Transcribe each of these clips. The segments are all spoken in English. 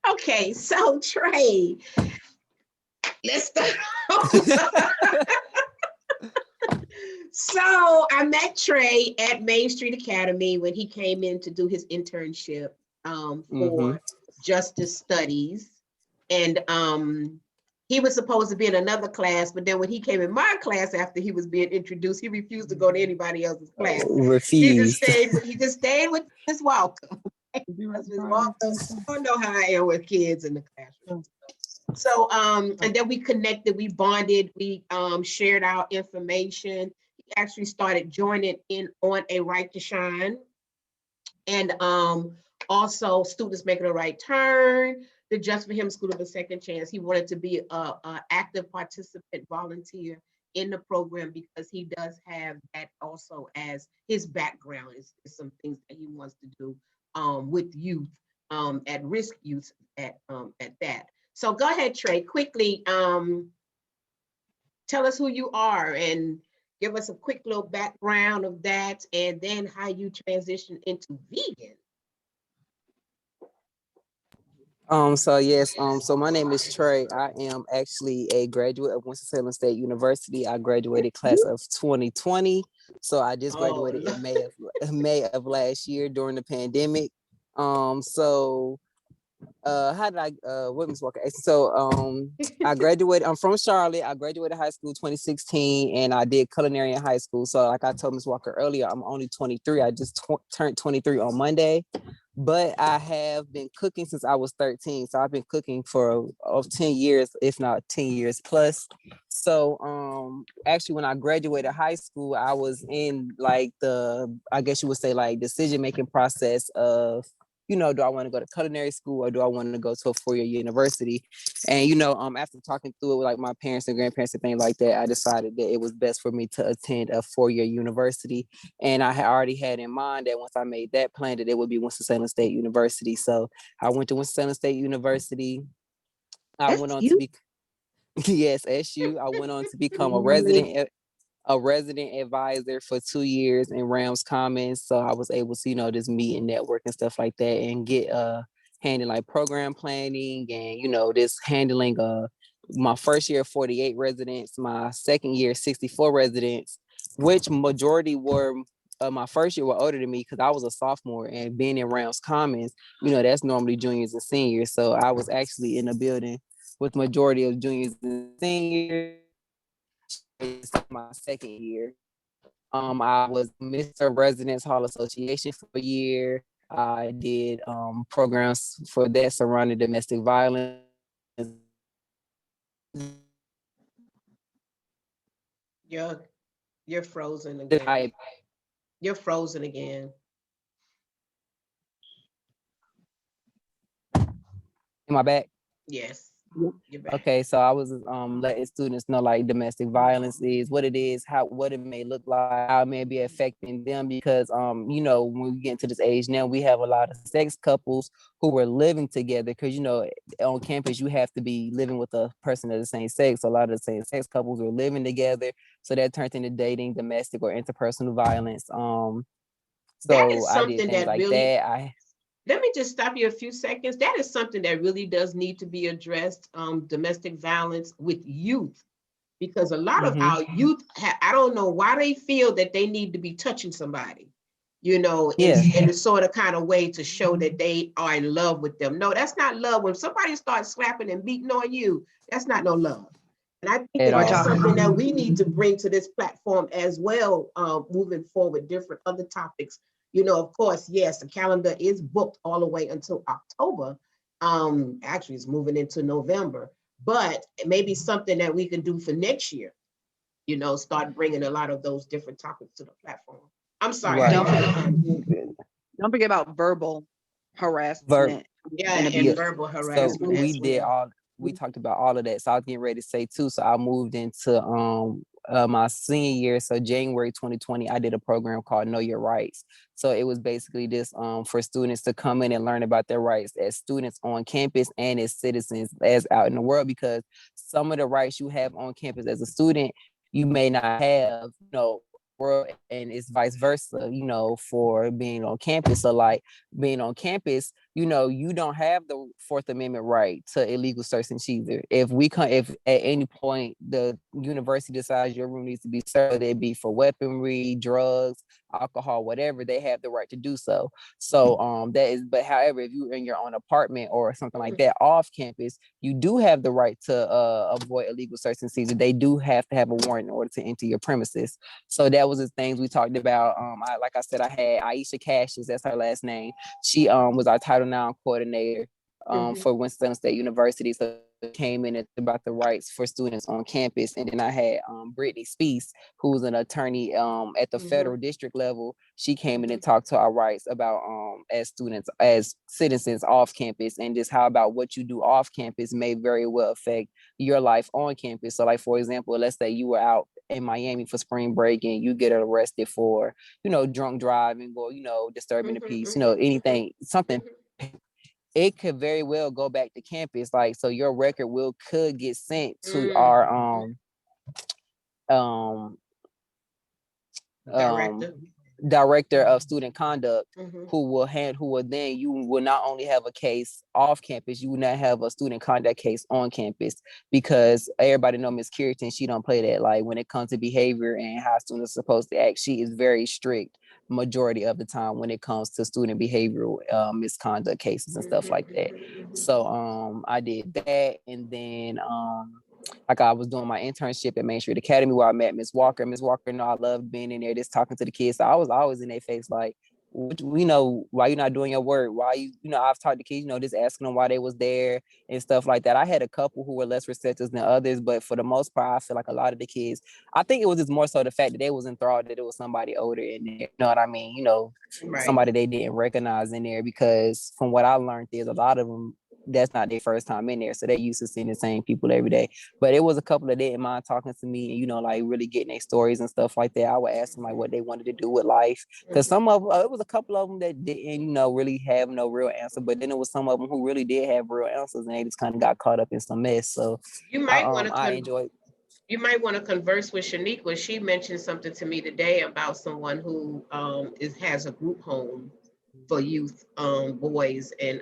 Okay, so Trey, let's start. So I met Trey at Main Street Academy when he came in to do his internship for justice studies. And he was supposed to be in another class, but then when he came in my class after he was being introduced, he refused to go to anybody else's class. Refused. He just stayed with Miss Walker. Miss Walker, I don't know how I am with kids in the classroom. So and then we connected, we bonded, we shared our information. He actually started joining in on a Right to Shine, and also Students Making a Right Turn, the Just for Him School of a Second Chance. He wanted to be a active participant volunteer in the program because he does have that also as his background is some things that he wants to do with youth, at risk youth at that. So go ahead, Trey, quickly tell us who you are and give us a quick little background of that, and then how you transition into vegan. So my name is Trey. I am actually a graduate of Winston-Salem State University. I graduated class of 2020. So I just graduated in May of last year during the pandemic. How did I what Ms. Walker? I graduated, I'm from Charlotte. I graduated high school 2016 and I did culinary in high school. So like I told Ms. Walker earlier, I'm only 23. I just turned 23 on Monday. But I have been cooking since I was 13. So I've been cooking for 10 years, if not 10 years plus. So actually when I graduated high school, I was in like I guess you would say like decision-making process of, do I want to go to culinary school or do I want to go to a four-year university? And, after talking through it with like my parents and grandparents and things like that, I decided that it was best for me to attend a four-year university. And I had already had in mind that once I made that plan, that it would be Winston-Salem State University. So I went to Winston-Salem State University. I went on to be, yes, SU. I went on to become a resident advisor for 2 years in Rams Commons. So I was able to, just meet and network and stuff like that and get handling like program planning and, this handling my first year 48 residents, my second year 64 residents, which majority were my first year were older than me because I was a sophomore, and being in Rams Commons, that's normally juniors and seniors. So I was actually in the building with majority of juniors and seniors. My second year. I was Mr. Residence Hall Association for a year. I did programs for that surrounding domestic violence. You're frozen again. You're frozen again. Am I back? Yes. Okay, so I was letting students know like domestic violence is, what it is, what it may look like, how it may be affecting them, because when we get into this age now, we have a lot of sex couples who were living together because on campus you have to be living with a person of the same sex. So a lot of the same sex couples were living together, so that turned into dating, domestic or interpersonal violence. So I did things like that. Let me just stop you a few seconds. That is something that really does need to be addressed, domestic violence with youth, because a lot of our youth, I don't know why they feel that they need to be touching somebody, in a sort of kind of way to show that they are in love with them. No, that's not love. When somebody starts slapping and beating on you, that's not no love. And I think that's something that we need to bring to this platform as well, moving forward, different other topics. Of course, yes, the calendar is booked all the way until October. Actually, it's moving into November, but it may be something that we can do for next year. Start bringing a lot of those different topics to the platform. I'm sorry. Right. Don't forget about verbal harassment. And verbal harassment. So we talked about all of that. So I was getting ready to say too. So I moved into my senior year. So January 2020, I did a program called Know Your Rights. So it was basically this for students to come in and learn about their rights as students on campus and as citizens as out in the world, because some of the rights you have on campus as a student, you may not have, world, and it's vice versa, for being on campus. So like being on campus, you don't have the Fourth Amendment right to illegal search and seizure. If at any point the university decides your room needs to be searched, whether it be for weaponry, drugs, alcohol, whatever, they have the right to do so. So that is, but however, if you're in your own apartment or something like that off campus, you do have the right to avoid illegal search and seizure. They do have to have a warrant in order to enter your premises. So that was the things we talked about. Like I said, I had Aisha Cassius, that's her last name. She was our Title IX coordinator for Winston State University. So came in about the rights for students on campus. And then I had Brittany Spees, who's an attorney at the federal district level. She came in and talked to our rights about as students, as citizens off campus, and just how about what you do off campus may very well affect your life on campus. So like, for example, let's say you were out in Miami for spring break and you get arrested for, drunk driving or, disturbing the peace, anything, something, it could very well go back to campus. Like, so your record could get sent to our director of student conduct, who will then, you will not only have a case off campus, you will not have a student conduct case on campus, because everybody know Miss Curriton, she don't play that. Like when it comes to behavior and how students are supposed to act, she is very strict majority of the time when it comes to student behavioral misconduct cases and stuff like that. So I did that, and then like I was doing my internship at Main Street Academy where I met Miss Walker. Miss Walker, I loved being in there, just talking to the kids. So I was always in their face like, why you not doing your work? Why I've talked to kids, just asking them why they was there and stuff like that. I had a couple who were less receptive than others, but for the most part, I feel like a lot of the kids, I think it was just more so the fact that they was enthralled that it was somebody older in there. You know what I mean? Somebody they didn't recognize in there, because from what I learned, there's a lot of them that's not their first time in there. So they used to seeing the same people every day. But it was a couple that didn't mind talking to me and, like really getting their stories and stuff like that. I would ask them like what they wanted to do with life. Because some of it was a couple of them that didn't, really have no real answer. But then it was some of them who really did have real answers, and they just kind of got caught up in some mess. So you might want to I enjoyed. You might want to converse with Shaniqua. She mentioned something to me today about someone who has a group home for youth boys, and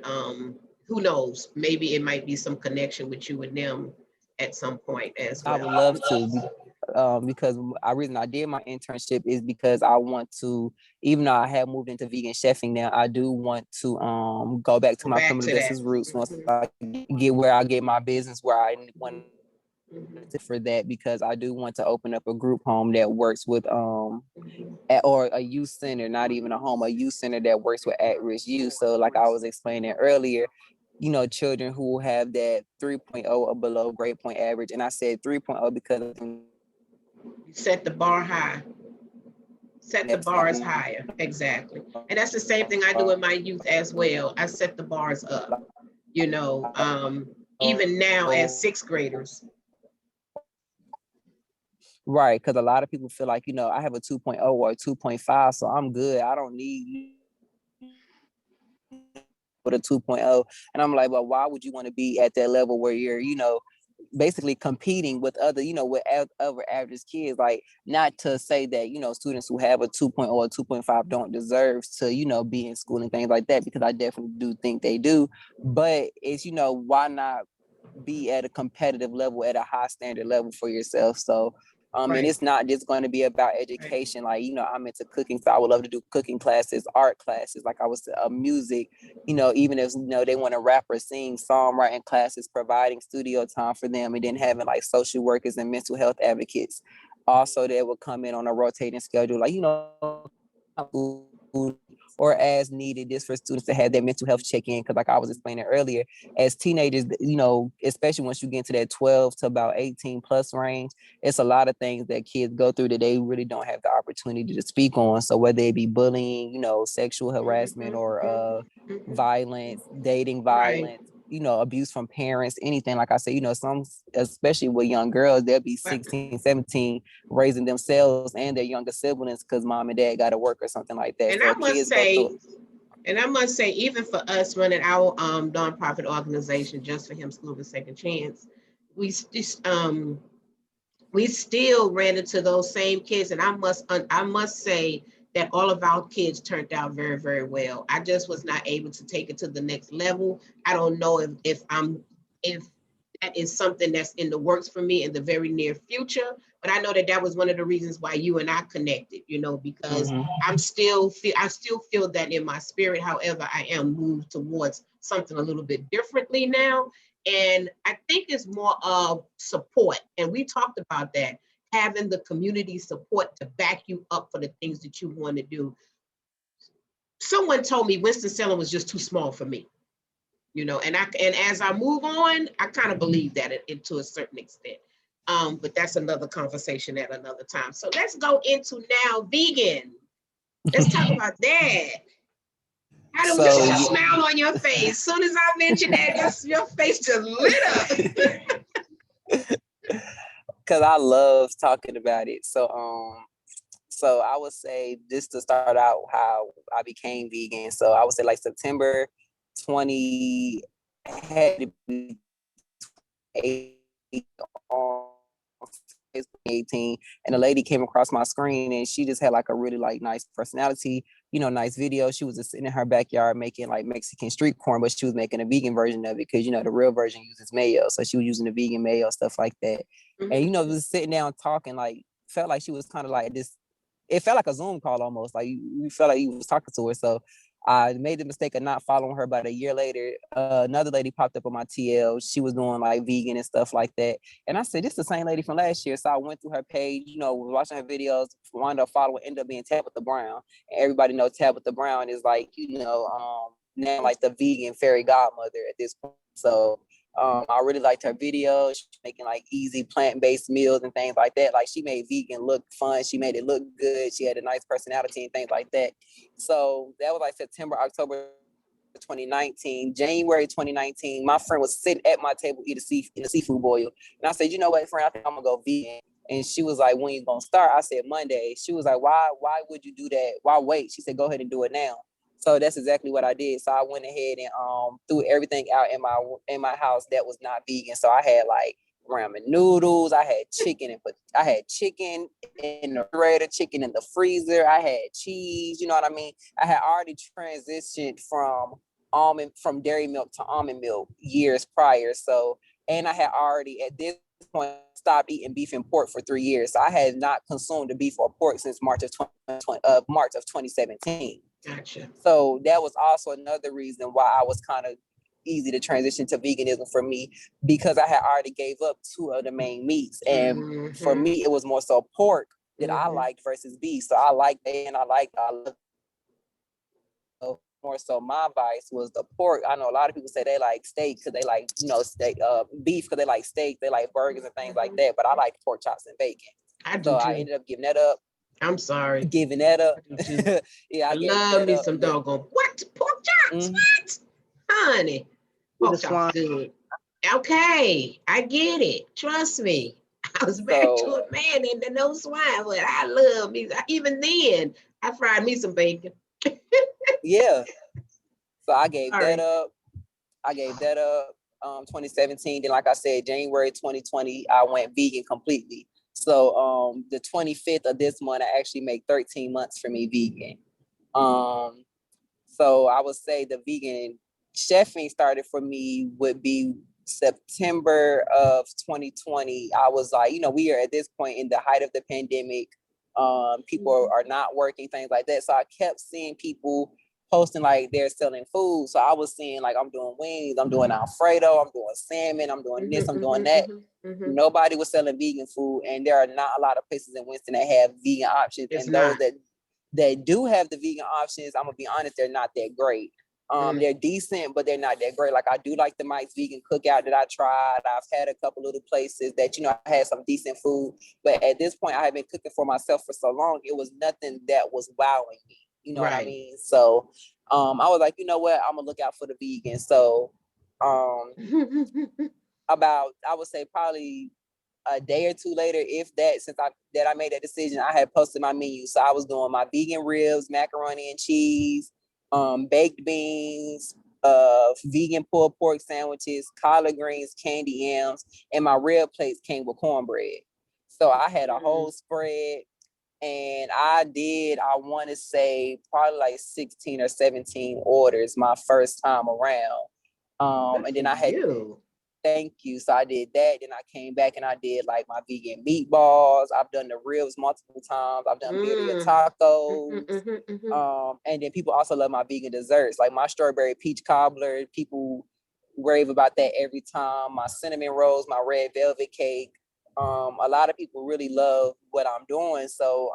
who knows, maybe it might be some connection with you and them at some point as well. I would love to, because the reason I did my internship is because I want to, even though I have moved into vegan chefing now, I do want to go back to my criminal justice roots once I get where I get my business where I want for that, because I do want to open up a group home that works with or a youth center, not even a home, a youth center that works with at-risk youth. So like I was explaining earlier, children who have that 3.0 or below grade point average. And I said 3.0 because you set the bar high. Set the bars higher. Exactly. And that's the same thing I do with my youth as well. I set the bars up, even now as sixth graders. Right, because a lot of people feel like, I have a 2.0 or a 2.5, so I'm good. I don't need with a 2.0. And I'm like, well, why would you want to be at that level where you're, basically competing with other, with other average kids? Like, not to say that, students who have a 2.0 or 2.5 don't deserve to, be in school and things like that, because I definitely do think they do. But it's, why not be at a competitive level, at a high standard level for yourself? So and it's not just going to be about education. Like, I'm into cooking, so I would love to do cooking classes, art classes, like I was music, even if, they want to rap or sing, songwriting classes, providing studio time for them, and then having like social workers and mental health advocates also that will come in on a rotating schedule, like, or as needed, just for students to have their mental health check-in. Because like I was explaining earlier, as teenagers, especially once you get into that 12 to about 18 plus range, it's a lot of things that kids go through that they really don't have the opportunity to speak on. So whether it be bullying, sexual harassment, or violence, dating violence, abuse from parents, anything. Like I said, some, especially with young girls, they'll be 16, 17, raising themselves and their younger siblings because mom and dad got to work or something like that. And so I must say, even for us running our nonprofit organization, Just for Him School of a Second Chance, we just we still ran into those same kids. And I must say that all of our kids turned out very, very well. I just was not able to take it to the next level. I don't know if that is something that's in the works for me in the very near future. But I know that that was one of the reasons why you and I connected, because I still feel that in my spirit. However, I am moved towards something a little bit differently now. And I think it's more of support. And we talked about that, having the community support to back you up for the things that you want to do. Someone told me Winston-Salem was just too small for me, and as I move on, I kind of believe that to a certain extent. But that's another conversation at another time. So let's go into now vegan. Let's talk about that. Adam, look at the smile on your face. As soon as I mentioned that, your face just lit up. Because I love talking about it. So I would say, just to start out how I became vegan. So I would say like September 20 had to be 18, and a lady came across my screen, and she just had like a really like nice personality, nice video. She was just sitting in her backyard making like Mexican street corn, but she was making a vegan version of it because the real version uses mayo, so she was using the vegan mayo, stuff like that. And just sitting down talking, like felt like she was kind of like this. It felt like a Zoom call almost, like you felt like you was talking to her. So I made the mistake of not following her. About a year later, another lady popped up on my TL. She was doing like vegan and stuff like that. And I said, this is the same lady from last year. So I went through her page, was watching her videos, wound up following, ended up being Tabitha Brown. And everybody knows Tabitha Brown is like, now like the vegan fairy godmother at this point. So I really liked her videos. She's making like easy plant-based meals and things like that. Like she made vegan look fun. She made it look good. She had a nice personality and things like that. So that was like September, October 2019. January 2019, my friend was sitting at my table eating a seafood boil. And I said, you know what, friend, I think I'm gonna go vegan. And she was like, when you gonna start? I said, Monday. She was like, why would you do that? Why wait? She said, go ahead and do it now. So that's exactly what I did. So I went ahead and threw everything out in my house that was not vegan. So I had like ramen noodles. I had chicken in the refrigerator, chicken in the freezer. I had cheese. You know what I mean? I had already transitioned from dairy milk to almond milk years prior. So, and I had already at this point stopped eating beef and pork for 3 years. So I had not consumed the beef or pork since March of 2017. Gotcha. So that was also another reason why I was kind of easy to transition to veganism for me, because I had already gave up 2 of the main meats. And for me, it was more so pork that I liked versus beef. So I like that, and I love more so my vice was the pork. I know a lot of people say they like steak because they like, steak, beef because they like steak, they like burgers and things like that. But I like pork chops and bacon. I ended up giving that up. I'm sorry. Giving that up. Yeah, I love me some doggone what? Pork chops? What? Honey. Pork chops good. Okay, I get it. Trust me. I was back to it, man, and no swine, but I love me. Even then, I fried me some bacon. Yeah. So I gave that up. 2017. Then, like I said, January 2020, I went vegan completely. So the 25th of this month, I actually make 13 months for me vegan. So I would say the vegan chefing started for me would be September of 2020. I was like, we are at this point in the height of the pandemic. People are not working, things like that. So I kept seeing people posting like they're selling food. So I was seeing like, I'm doing wings, I'm doing Alfredo, I'm doing salmon, I'm doing this, I'm doing that. Nobody was selling vegan food, and there are not a lot of places in Winston that have vegan options. Those that do have the vegan options, I'm gonna be honest, they're not that great. They're decent, but they're not that great. Like I do like the Mike's Vegan Cookout that I tried. I've had a couple little places that, I had some decent food. But at this point, I have been cooking for myself for so long, it was nothing that was wowing me. You know what I mean? So I was like, you know what? I'm gonna look out for the vegan. So about, I would say probably a day or two later, if that, since I made that decision, I had posted my menu. So I was doing my vegan ribs, macaroni and cheese, baked beans, vegan pulled pork sandwiches, collard greens, candy yams, and my rib plates came with cornbread. So I had a whole spread, and I want to say probably like 16 or 17 orders my first time around. And then I had, thank you. So I did that. Then I came back and I did like my vegan meatballs. I've done the ribs multiple times. I've done birria tacos. And then people also love my vegan desserts, like my strawberry peach cobbler. People rave about that every time. My cinnamon rolls, my red velvet cake. A lot of people really love what I'm doing. So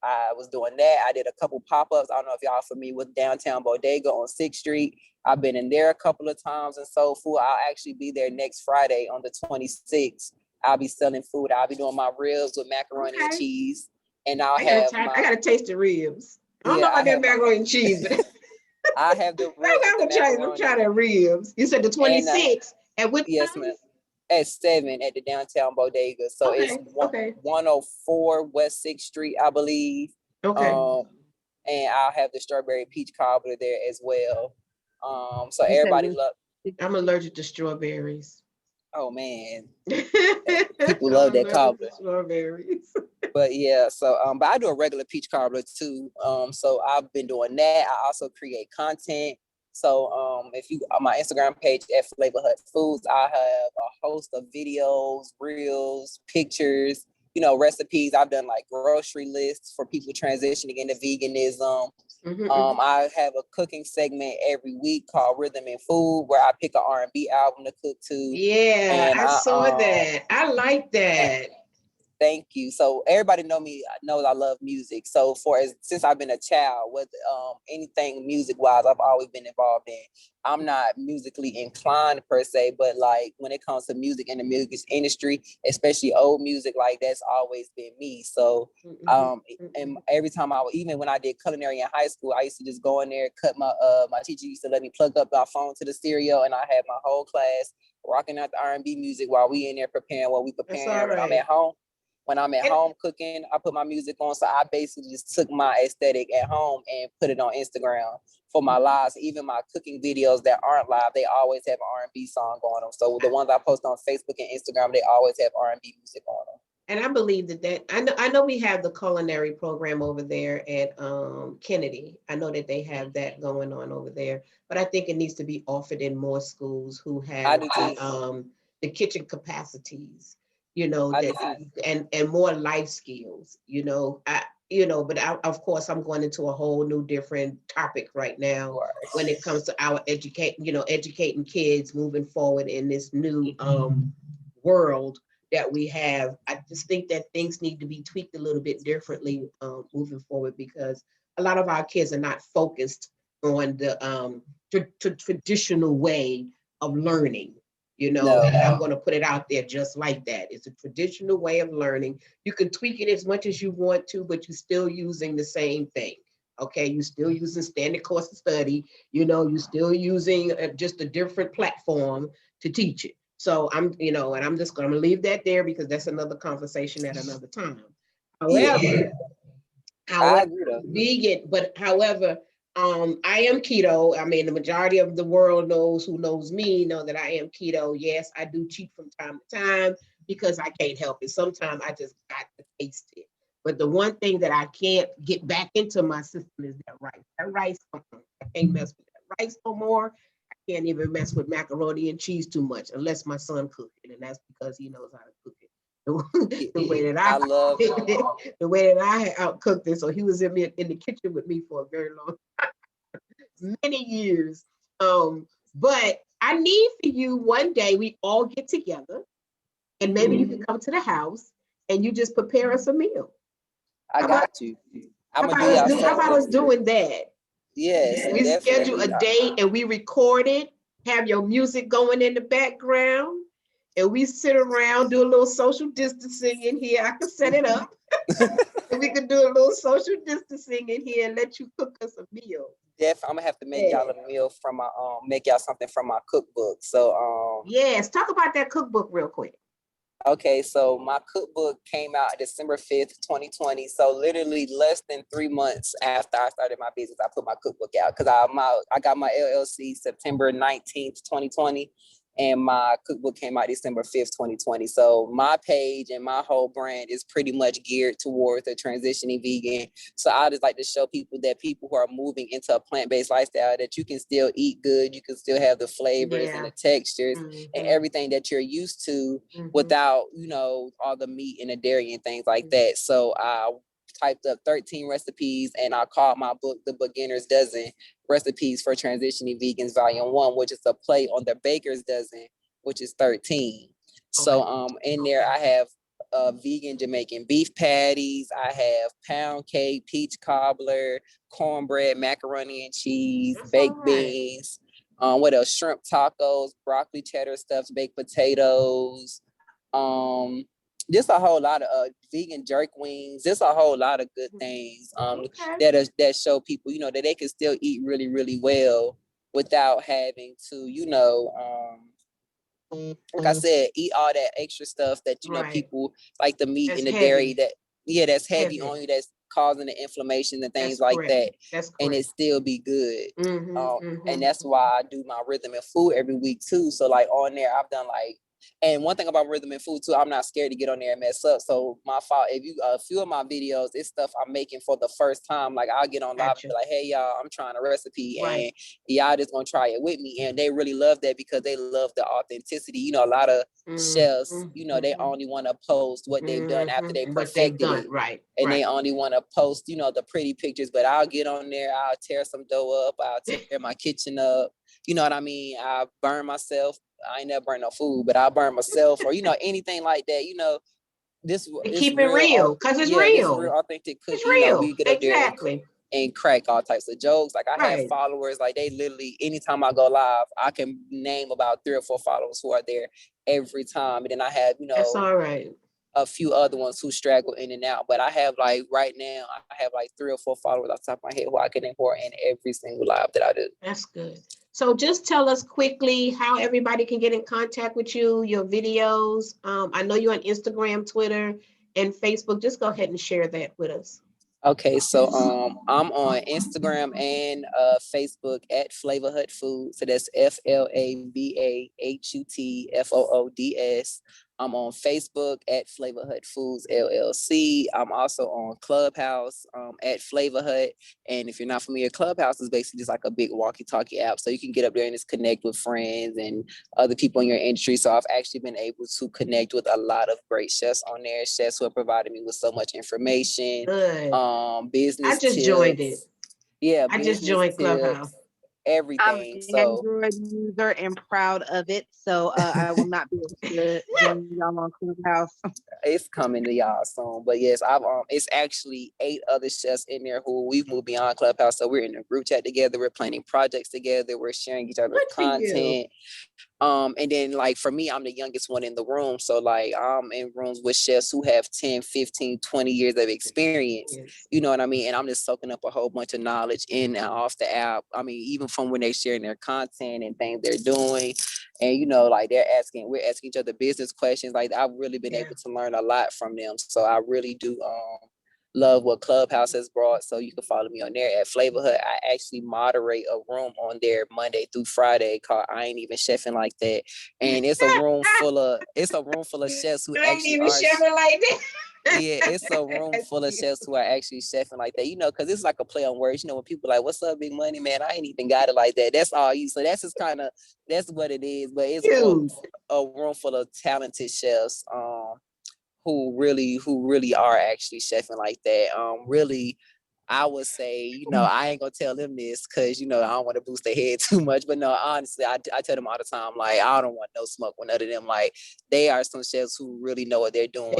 I was doing that. I did a couple pop-ups. I don't know if y'all familiar with Downtown Bodega on 6th Street. I've been in there a couple of times and sold food. I'll actually be there next Friday on the 26th. I'll be selling food. I'll be doing my ribs with macaroni and cheese. And I gotta taste the ribs. I don't know about that macaroni and cheese, but I have the ribs. I'm trying the ribs. You said the 26th. At what yes, time? ma'am. At 7 at the Downtown Bodega. So it's 104 West 6th Street, I believe. Okay. And I'll have the strawberry peach cobbler there as well. So everybody love. I'm allergic to strawberries. Oh man, people love that cobbler. Strawberries. But yeah, so but I do a regular peach cobbler too. So I've been doing that. I also create content. So if you on my Instagram page at Flavor Hut Foods, I have a host of videos, reels, pictures, recipes. I've done like grocery lists for people transitioning into veganism. I have a cooking segment every week called Rhythm and Food, where I pick an R&B album to cook to. Yeah, and I saw that. I like that. Thank you. So everybody knows I love music. So since I've been a child, with anything music wise, I've always been involved in. I'm not musically inclined per se, but like when it comes to music and the music industry, especially old music, like that's always been me. So and every time even when I did culinary in high school, I used to just go in there, cut my teacher used to let me plug up my phone to the stereo, and I had my whole class rocking out the R&B music while we in there preparing what we preparing when I'm at home. When I'm at home cooking, I put my music on. So I basically just took my aesthetic at home and put it on Instagram for my lives. Even my cooking videos that aren't live, they always have an R&B song going on. So the ones I post on Facebook and Instagram, they always have R&B music on them. And I believe that I know we have the culinary program over there at Kennedy. I know that they have that going on over there, but I think it needs to be offered in more schools who have the kitchen capacities. And more life skills, but of course I'm going into a whole new different topic right now when it comes to our educating kids moving forward in this new world that we have. I just think that things need to be tweaked a little bit differently moving forward, because a lot of our kids are not focused on the traditional way of learning. And I'm going to put it out there just like that. It's a traditional way of learning. You can tweak it as much as you want to, but you're still using the same thing. Okay, you're still using standard course of study. You're still using just a different platform to teach it. So I'm just going to leave that there, because that's another conversation at another time. However, vegan, but however, I am keto. I mean, the majority of the world who knows me know that I am keto. Yes, I do cheat from time to time because I can't help it. Sometimes I just got to taste it. But the one thing that I can't get back into my system is that rice. That rice, I can't mess with that rice no more. I can't even mess with macaroni and cheese too much unless my son cooks it, and that's because he knows how to cook it. The way that I love it, the way that I outcooked it. So he was in the kitchen with me for a very long time, many years. But I need for you one day, we all get together, and maybe you can come to the house and you just prepare us a meal. How about us doing that? Yes. We schedule a date and we record it, have your music going in the background, and we sit around, do a little social distancing in here. I can set it up. And we can do a little social distancing in here and let you cook us a meal. Definitely, I'm gonna have to make y'all a meal from my make y'all something from my cookbook. So yes, talk about that cookbook real quick. Okay, so my cookbook came out December 5th, 2020. So literally less than 3 months after I started my business, I put my cookbook out, because I got my LLC September 19th, 2020. and my cookbook came out December 5th, 2020. So my page and my whole brand is pretty much geared towards the transitioning vegan. So I just like to show people that people who are moving into a plant-based lifestyle, that you can still eat good, you can still have the flavors and the textures and everything that you're used to without, you know, all the meat and the dairy and things like that. So I typed up 13 recipes and I called my book The Beginner's Dozen: Recipes for Transitioning Vegans, Volume 1, which is a play on the Baker's Dozen, which is 13. So in there I have vegan Jamaican beef patties, I have pound cake, peach cobbler, cornbread, macaroni and cheese, baked beans, what else? Shrimp tacos, broccoli cheddar stuffed baked potatoes, just a whole lot of vegan jerk wings, just a whole lot of good things that show people, you know, that they can still eat really, really well without having to, you know, like I said, eat all that extra stuff that, you know, people like the meat and the dairy that's heavy on you, that's causing the inflammation and things like that. And it still be good. And that's why I do my rhythm and food every week too. So like on there, I've done like, and one thing about rhythm and food too, I'm not scared to get on there and mess up. So my fault, if you a few of my videos, it's stuff I'm making for the first time. Like I'll get on live and be like, hey y'all, I'm trying a recipe and y'all just gonna try it with me. And they really love that because they love the authenticity. You know, a lot of chefs, you know, they only want to post what they've done after they perfected it. And they only want to post, you know, the pretty pictures, but I'll get on there, I'll tear some dough up, I'll tear my kitchen up. You know what I mean? I burn myself. I ain't never burn no food, but I'll burn myself or, you know, anything like that. You know, this keep it real because it's real. This real authentic cooking. It's real. You know, we get up there and crack all types of jokes. Like I have followers, like they literally, anytime I go live, I can name about 3 or 4 followers who are there every time. And then I have, you know, that's all right, a few other ones who straggle in and out. But I have like right now, I have like 3 or 4 followers off the top of my head who I can import in every single live that I do. That's good. So just tell us quickly how everybody can get in contact with you, your videos. I know you're on Instagram, Twitter, and Facebook. Just go ahead and share that with us. Okay, so I'm on Instagram and Facebook at Flavor Hut Food. So that's FLAVAHUTFOODS. I'm on Facebook at Flavor Hut Foods LLC. I'm also on Clubhouse at Flavor Hut. And if you're not familiar, Clubhouse is basically just like a big walkie-talkie app. So you can get up there and just connect with friends and other people in your industry. So I've actually been able to connect with a lot of great chefs on there, chefs who have provided me with so much information. Business I just tips. joined it. Yeah, I just joined Clubhouse. Everything. I'm an Android user and proud of it, so I will not be able to join y'all on Clubhouse. It's coming to y'all soon, but yes, I've it's actually 8 other chefs in there who we've moved beyond Clubhouse. So we're in a group chat together. We're planning projects together. We're sharing each other's content. And then like for me, I'm the youngest one in the room. So like I'm in rooms with chefs who have 10, 15, 20 years of experience. You know what I mean? And I'm just soaking up a whole bunch of knowledge in and off the app. I mean, even from when they're sharing their content and things they're doing. And you know, like we're asking each other business questions. Like I've really been able to learn a lot from them. So I really do love what Clubhouse has brought. So you can follow me on there at Flavor Hut. I actually moderate a room on there Monday through Friday called I Ain't Even Chefing Like That. And it's a room full of chefs who actually are chefing like that. Yeah, it's a room full of chefs who are actually chefing like that. You know, because it's like a play on words. You know, when people are like, what's up, big money, man? I ain't even got it like that. That's all you. So that's just kind of, that's what it is. But it's a room full of talented chefs. Who really are actually chefing like that. Really, I would say, you know, I ain't gonna tell them this because, you know, I don't want to boost their head too much. But no, honestly, I tell them all the time, like, I don't want no smoke with none of them. Like, they are some chefs who really know what they're doing.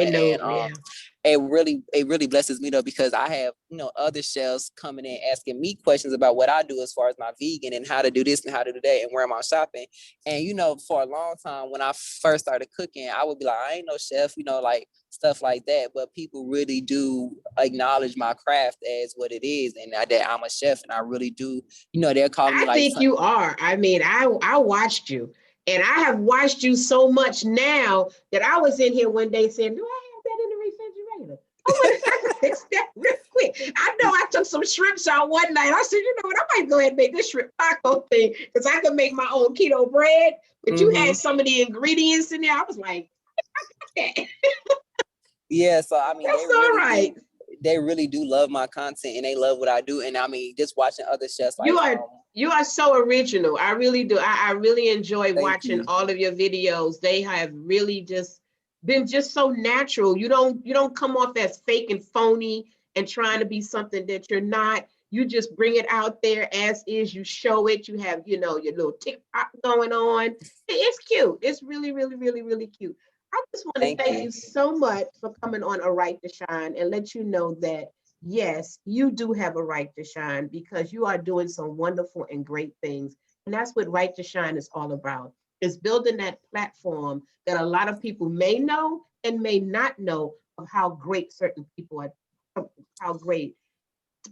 It really blesses me though, because I have, you know, other chefs coming in asking me questions about what I do as far as my vegan and how to do this and how to do that and where am I shopping. And, you know, for a long time when I first started cooking, I would be like, I ain't no chef, you know, like stuff like that. But people really do acknowledge my craft as what it is and that I'm a chef, and I really do, you know, they're calling me like. I think you are. I mean, I watched you, and I have watched you so much now that I was in here one day saying, do I have that in the refrigerator? I want to fix that real quick. quick. I know I took some shrimps out one night. I said, you know what? I might go ahead and make this shrimp taco thing because I can make my own keto bread. But you had some of the ingredients in there. I was like, I got that. Yeah, so I mean, That's all right. They really do love my content and they love what I do. And I mean, just watching other chefs like you are so original. I really do. I really enjoy watching all of your videos. They have really just been just so natural. You don't come off as fake and phony and trying to be something that you're not. You just bring it out there as is. You show it. You have, your little TikTok going on. It's cute. It's really, really, really, really cute. I just want to thank you so much for coming on A Right to Shine and let you know that, yes, you do have a right to shine because you are doing some wonderful and great things. And that's what Right to Shine is all about. It's building that platform that a lot of people may know and may not know of how great certain people are, how great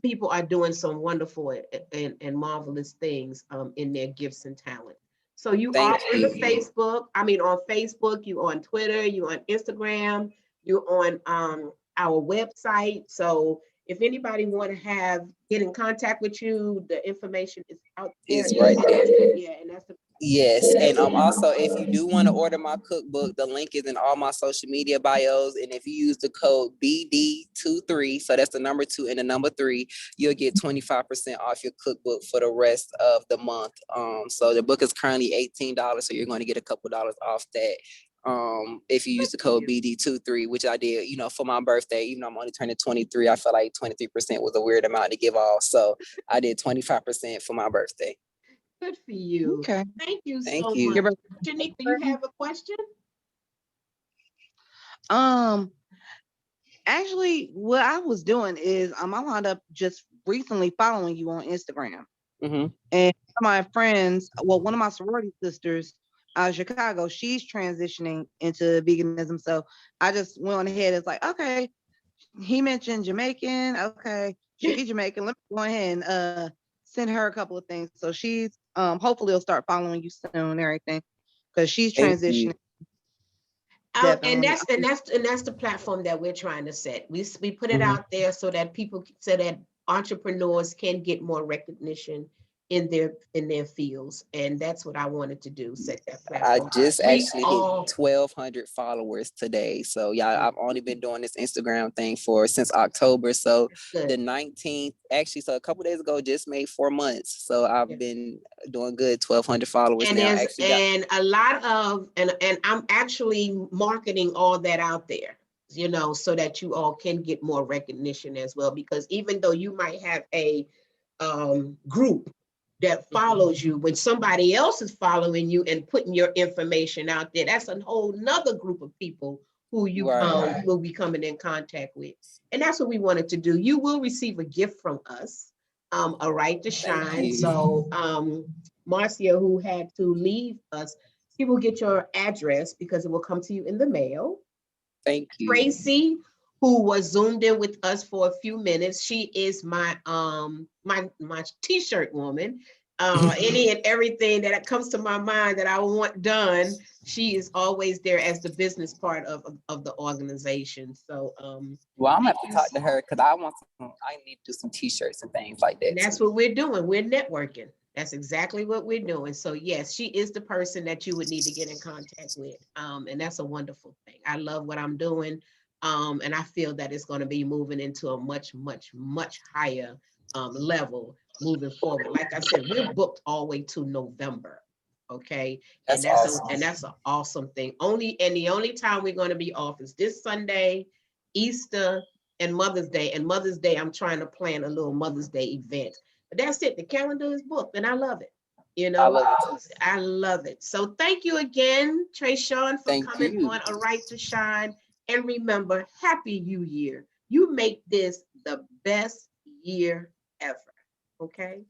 people are doing some wonderful and marvelous things in their gifts and talent. So you are on the Facebook, on Facebook, you on Twitter, you on Instagram, you on our website. So if anybody want to get in contact with you, the information is out there. It's right there. Yeah, and that's Yes, and also if you do want to order my cookbook, the link is in all my social media bios. And if you use the code BD23, so that's the number 2 and the number 3, you'll get 25% off your cookbook for the rest of the month. So the book is currently $18, so you're going to get a couple dollars off that. If you use the code BD23, which I did, for my birthday, even though I'm only turning 23, I felt like 23% was a weird amount to give off. So I did 25% for my birthday. Good for you. Okay. Thank you so much. Janika, you have a question? Actually, what I was doing is I wound up just recently following you on Instagram. And my friends, one of my sorority sisters out of Chicago, she's transitioning into veganism. So I just went on ahead. It's like, okay, he mentioned Jamaican. Okay, she's Jamaican. Let me go ahead and send her a couple of things. So she's hopefully will start following you soon and everything because she's transitioning. And that's the platform that we're trying to set. We put it out there so that entrepreneurs can get more recognition in their fields, and that's what I wanted to do. Set that platform. I just actually hit 1,200 followers today. So yeah, I've only been doing this Instagram thing since October. So the 19th, actually, so a couple days ago, just made 4 months. So I've been doing good. 1,200 followers and now. And a lot of and I'm actually marketing all that out there, so that you all can get more recognition as well. Because even though you might have a group that follows you, when somebody else is following you and putting your information out there, that's a whole nother group of people who you will be coming in contact with. And that's what we wanted to do. You will receive a gift from us, A Right to Shine. So Marcia, who had to leave us, she will get your address because it will come to you in the mail. Thank you. Tracy, who was zoomed in with us for a few minutes, she is my my t-shirt woman. Any and everything that comes to my mind that I want done, she is always there as the business part of the organization. So well, I'm gonna have to talk to her because I need to do some t-shirts and things like that. And that's what we're doing. We're networking. That's exactly what we're doing. So yes, she is the person that you would need to get in contact with. And that's a wonderful thing. I love what I'm doing. And I feel that it's going to be moving into a much, much, much higher level moving forward. Like I said, we're booked all the way to November. Okay. And that's awesome. That's an awesome thing. The only time we're going to be off is this Sunday, Easter, and Mother's Day. And Mother's Day, I'm trying to plan a little Mother's Day event. But that's it. The calendar is booked and I love it. I love it. So thank you again, Tre'Shawn, for coming on A Right to Shine. And remember, Happy New Year. You make this the best year ever. Okay?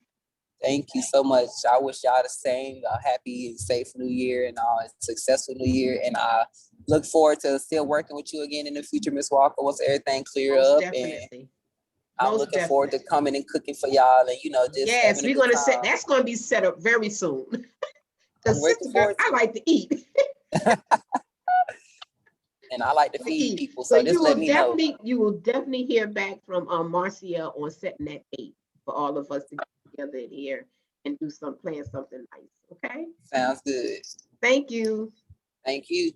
Thank you so much. I wish y'all the same. A happy and safe New Year and a successful New Year. And I look forward to still working with you again in the future, Miss Walker, once everything clear up. Definitely. And I'm looking forward to coming and cooking for y'all. And, yes, we're going to set, that's going to be set up very soon. Because I like to eat. and I like to feed people. So just you let will me know. you will definitely hear back from Marcia on setting that date for all of us to get together in here and plan something nice. Okay. Sounds good. Thank you. Thank you.